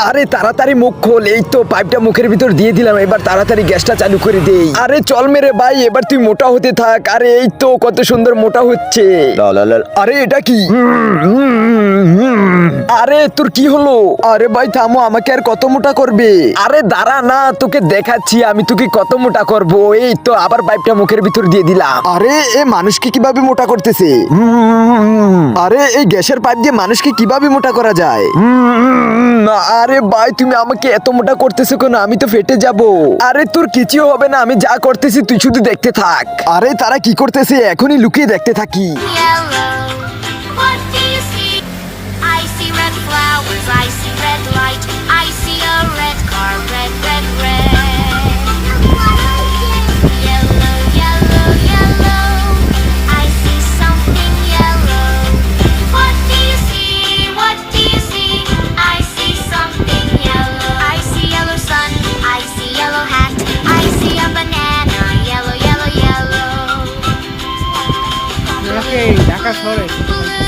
আরে তাড়াতাড়ি মুখ খোল, এই তো পাইপটা মুখের ভিতর দিয়ে দিলাম, এবার তাড়াতাড়ি গ্যাসটা চালু করে দেই। আরে চল মেরে ভাই, এবার তুই মোটা হতে থাক। আরে এই তো কত সুন্দর মোটা হচ্ছে। আরে এটা কি? আরে তোর কি হলো? আরে ভাই থামো, আমাকে আর কত মোটা করবে? আরে দাঁড়া না, তোকে দেখাচ্ছি আমি তোকে কত মোটা করব। এই তো আবার পাইপটা মুখের ভিতর দিয়ে দিলাম। আরে এ মানুষকে কিভাবে মোটা করতেছে? আরে এই গ্যাসের পাইপ দিয়ে মানুষকে কিভাবে মোটা করা যায়? আরে ভাই তুমি আমাকে এত মোটা করতেছো কেন? আমি তো ফেটে যাব। আরে তোর কিছু হবে না, আমি যা করতেছি তুই শুধু দেখতে থাক। আরে তারা কি করতেছে এখনই লুকিয়ে দেখতে থাকি। Yellow, what do you see? I see red flowers, I see red light, I see a red car, red, red, red. Yellow, yellow, yellow, I see something yellow. What do you see? What do you see? I see something yellow. I see yellow sun, I see yellow hat, I see a banana, yellow, yellow, yellow. আমাকে ঢাকা শহরে Blue,